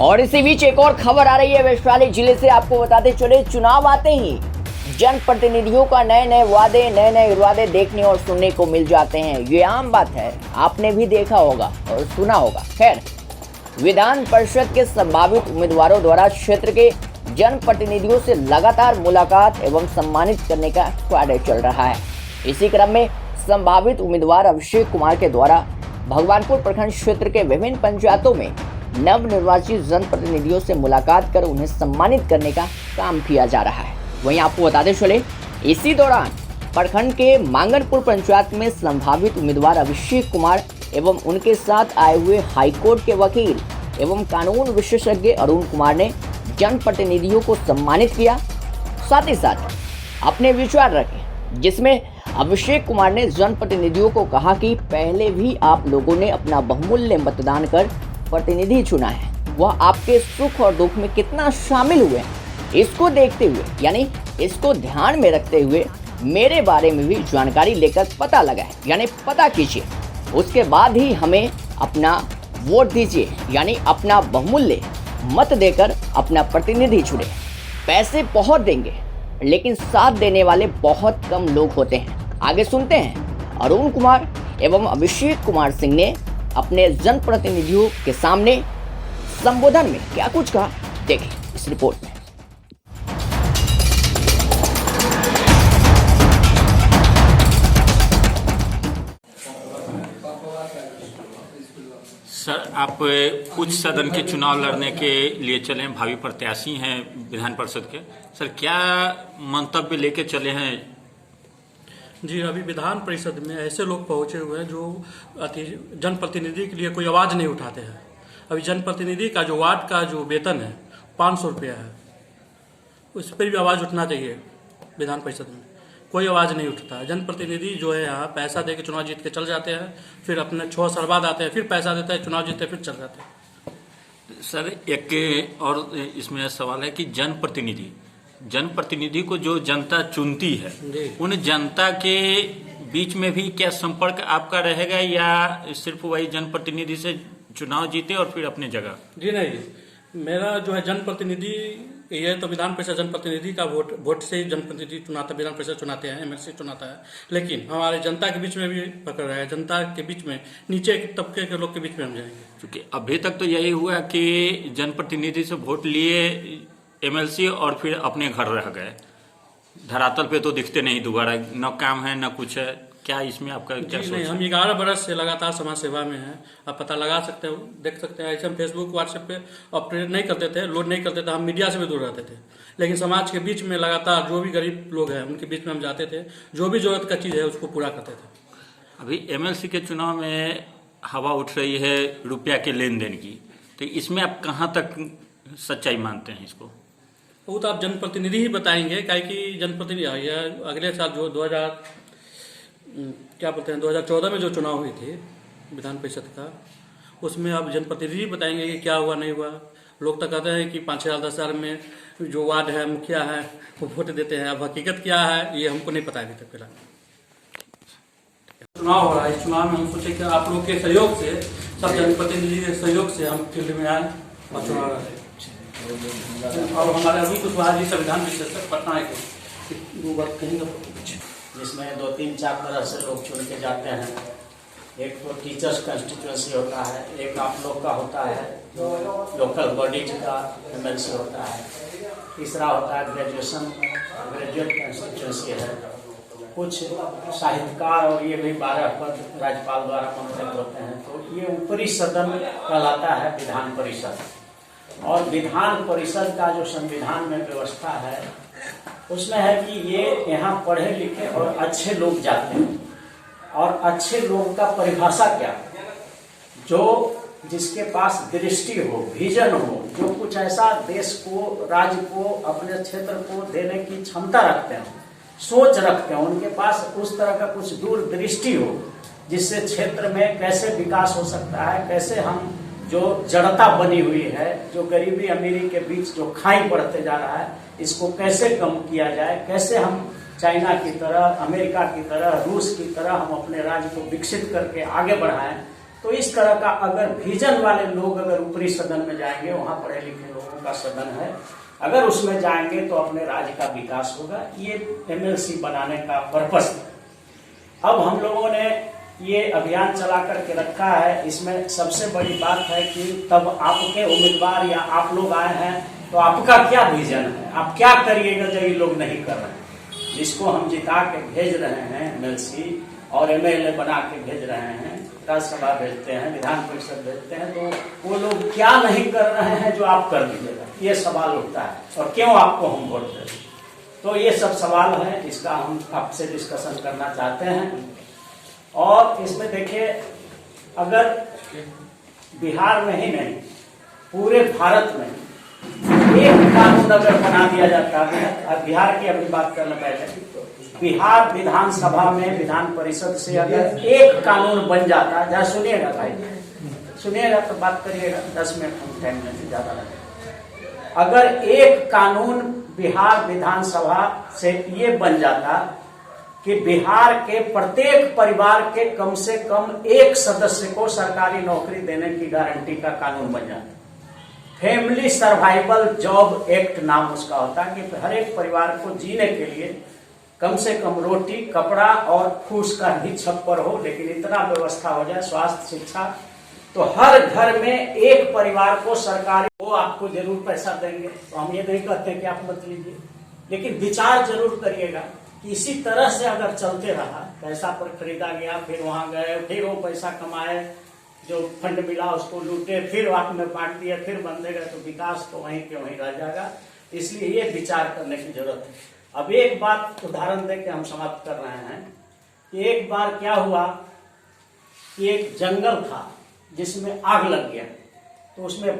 और इसी बीच एक और खबर आ रही है वैशाली जिले से। आपको बताते चले, चुनाव आते ही जनप्रतिनिधियों का नए नए इरादे देखने और सुनने को मिल जाते हैं। ये आम बात है, आपने भी देखा होगा और सुना होगा। खैर, विधान परिषद के संभावित उम्मीदवारों द्वारा क्षेत्र के जनप्रतिनिधियों से लगातार मुलाकात एवं सम्मानित करने का कार्य चल रहा है। इसी क्रम में संभावित उम्मीदवार अभिषेक कुमार के द्वारा भगवानपुर प्रखंड क्षेत्र के विभिन्न पंचायतों में नवनिर्वाचित जनप्रतिनिधियों से मुलाकात कर उन्हें सम्मानित करने का काम किया जा रहा है। वहीं आपको बताते चले, इसी दौरान प्रखंड के मांगनपुर पंचायत में संभावित उम्मीदवार अभिषेक कुमार एवं उनके साथ आए हुए हाईकोर्ट के वकील एवं कानून विशेषज्ञ अरुण कुमार ने जनप्रतिनिधियों को सम्मानित किया। साथ ही साथ अपने विचार रखे, जिसमें अभिषेक कुमार ने जनप्रतिनिधियों को कहा कि पहले भी आप लोगों ने अपना बहुमूल्य मतदान कर प्रतिनिधि चुना है, वह आपके सुख और दुख में कितना शामिल हुए हैं, इसको देखते हुए यानी इसको ध्यान में रखते हुए मेरे बारे में भी जानकारी लेकर पता लगाएं, यानी पता कीजिए। उसके बाद ही हमें अपना वोट दीजिए, यानी अपना बहुमूल्य मत देकर अपना प्रतिनिधि चुने। पैसे बहुत देंगे लेकिन साथ देने वाले बहुत कम लोग होते हैं। आगे सुनते हैं अरुण कुमार एवं अभिषेक कुमार सिंह ने अपने जनप्रतिनिधियों के सामने संबोधन में क्या कुछ कहा, देखें इस रिपोर्ट में। सर, आप उच्च सदन के चुनाव लड़ने के लिए चले, भावी प्रत्याशी हैं विधान परिषद के। सर, क्या मंतव्य लेके चले हैं? जी, अभी विधान परिषद में ऐसे लोग पहुंचे हुए हैं जो जनप्रतिनिधि के लिए कोई आवाज़ नहीं उठाते हैं। अभी जनप्रतिनिधि का जो वार्ड का जो वेतन है 500 रुपया है, उस पर भी आवाज़ उठना चाहिए। विधान परिषद में कोई आवाज़ नहीं उठता है। जनप्रतिनिधि जो है यहाँ पैसा दे के चुनाव जीत के चल जाते हैं, फिर अपने 6 साल बाद आते हैं, फिर पैसा देते हैं, चुनाव जीतते फिर चल जाते हैं। सर, एक और इसमें सवाल है कि जनप्रतिनिधि को जो जनता चुनती है, उन जनता के बीच में भी क्या संपर्क आपका रहेगा या सिर्फ वही जनप्रतिनिधि से चुनाव जीते और फिर अपनी जगह? जी नहीं, मेरा जो है जनप्रतिनिधि, ये तो विधान परिषद जनप्रतिनिधि का वोट से ही जनप्रतिनिधि चुनाता, विधान परिषद चुनाते हैं, एमएलसी चुनाता है। लेकिन हमारे जनता के बीच में भी पकड़ रहा है, जनता के बीच में, नीचे के तबके के लोग के बीच में हम जाएंगे। क्योंकि अभी तक तो यही हुआ कि जनप्रतिनिधि से वोट लिए एमएलसी और फिर अपने घर रह गए, धरातल पे तो दिखते नहीं दोबारा, न काम है न कुछ है। क्या इसमें आपका क्या सोच है? नहीं, हम 11 बरस से लगातार समाज सेवा में हैं। आप पता लगा सकते हो, देख सकते हैं। ऐसे हम फेसबुक व्हाट्सएप पे ऑपरेट नहीं करते थे, लोड नहीं करते थे, हम मीडिया से भी दूर रहते थे। लेकिन समाज के बीच में लगातार जो भी गरीब लोग हैं उनके बीच में हम जाते थे, जो भी जरूरत का चीज़ है उसको पूरा करते थे। अभी एमएलसी के चुनाव में हवा उठ रही है रुपया के लेन देन की, तो इसमें आप कहाँ तक सच्चाई मानते हैं इसको? वो तो आप जनप्रतिनिधि ही बताएंगे, क्या कि जनप्रतिनिधि अगले साल जो 2014 में जो चुनाव हुई थी विधान परिषद का, उसमें अब जनप्रतिनिधि बताएंगे कि क्या हुआ नहीं हुआ। लोग तो कहते हैं कि 5-6 साल 10 साल में जो वार्ड है, मुखिया है, वो वोट देते हैं। अब हकीकत क्या है ये हमको नहीं पता अभी तक। फिलहाल चुनाव हो रहा है, इस चुनाव में हम सोचे कि आप लोग के सहयोग से, सब जनप्रतिनिधि के सहयोग से हम फील्ड में आए और चुनाव लड़े। और हमारे अभी कुशवाहा जी संविधान परिषद से पटना है, दो बात कहेंगे, जिसमें 2-3-4 तरह से लोग चुन के जाते हैं। एक तो टीचर्स कंस्टिट्यूएंसी होता है, एक आप लोग का होता है जो लोकल बॉडीज का एमएलसी होता है, तीसरा होता है ग्रेजुएट कंस्टिट्यूएंसी है। कुछ साहित्यकार और ये भी 12 पद राज्यपाल द्वारा मंत्रित होते हैं। तो ये ऊपरी सदन कहलाता है विधान परिषद। और विधान परिषद का जो संविधान में व्यवस्था है उसमें है कि ये यहाँ पढ़े लिखे और अच्छे लोग जाते हैं। और अच्छे लोग का परिभाषा क्या, जो जिसके पास दृष्टि हो, विजन हो, जो कुछ ऐसा देश को, राज्य को, अपने क्षेत्र को देने की क्षमता रखते हैं, सोच रखते हैं, उनके पास उस तरह का कुछ दूरदृष्टि हो, जिससे क्षेत्र में कैसे विकास हो सकता है, कैसे हम जो जड़ता बनी हुई है, जो गरीबी अमीरी के बीच जो खाई पड़ते जा रहा है, इसको कैसे कम किया जाए, कैसे हम चाइना की तरह, अमेरिका की तरह, रूस की तरह हम अपने राज्य को विकसित करके आगे बढ़ाएं, तो इस तरह का अगर विजन वाले लोग अगर ऊपरी सदन में जाएंगे, वहां पढ़े लिखे लोगों का सदन है, अगर उसमें जाएंगे तो अपने राज्य का विकास होगा। ये MLC बनाने का पर्पस है। अब हम लोगों ने ये अभियान चला करके रखा है। इसमें सबसे बड़ी बात है कि तब आपके उम्मीदवार या आप लोग आए हैं तो आपका क्या विजन है, आप क्या करिएगा जो ये लोग नहीं कर रहे हैं। जिसको हम जिता के भेज रहे हैं MLC और MLA बना के भेज रहे हैं, राज्यसभा भेजते हैं, विधान परिषद भेजते हैं, तो वो लोग क्या नहीं कर रहे हैं जो आप कर दीजिएगा, ये सवाल उठता है। और क्यों आपको हम वोट दें, तो ये सब सवाल है, इसका हम आपसे डिस्कशन करना चाहते हैं। और इसमें देखिए, अगर बिहार में ही नहीं पूरे भारत में एक कानून अगर बना दिया जाता है, बिहार की अभी बात करना पहले, बिहार विधानसभा में विधान परिषद से अगर एक कानून बन जाता, जरा सुनिएगा भाई, सुनिएगा तो बात करिएगा, 10 मिनट हम टाइम में ज्यादा लगेगा। अगर एक कानून बिहार विधानसभा से ये बन जाता कि बिहार के प्रत्येक परिवार के कम से कम एक सदस्य को सरकारी नौकरी देने की गारंटी का कानून बन जाता। फैमिली सर्वाइवल जॉब एक्ट नाम उसका होता है कि हर एक परिवार को जीने के लिए कम से कम रोटी, कपड़ा और फूस का भी छप्पर हो, लेकिन इतना व्यवस्था हो जाए, स्वास्थ्य, शिक्षा, तो हर घर में एक परिवार को सरकारी, वो आपको जरूर पैसा देंगे। तो हम ये नहीं कहते कि आप मत लीजिए, लेकिन विचार जरूर करिएगा कि इसी तरह से अगर चलते रहा, पैसा पर खरीदा गया, फिर वहां गए, फिर वो पैसा कमाए, जो फंड मिला उसको लूटे, फिर आप में बांट दिया, फिर बंदे गए, तो विकास तो वहीं के वहीं रह जाएगा। इसलिए ये विचार करने की जरूरत है। अब एक बात उदाहरण देके हम समाप्त कर रहे हैं कि एक बार क्या हुआ कि एक जंगल था जिसमें आग लग गया, तो उसमें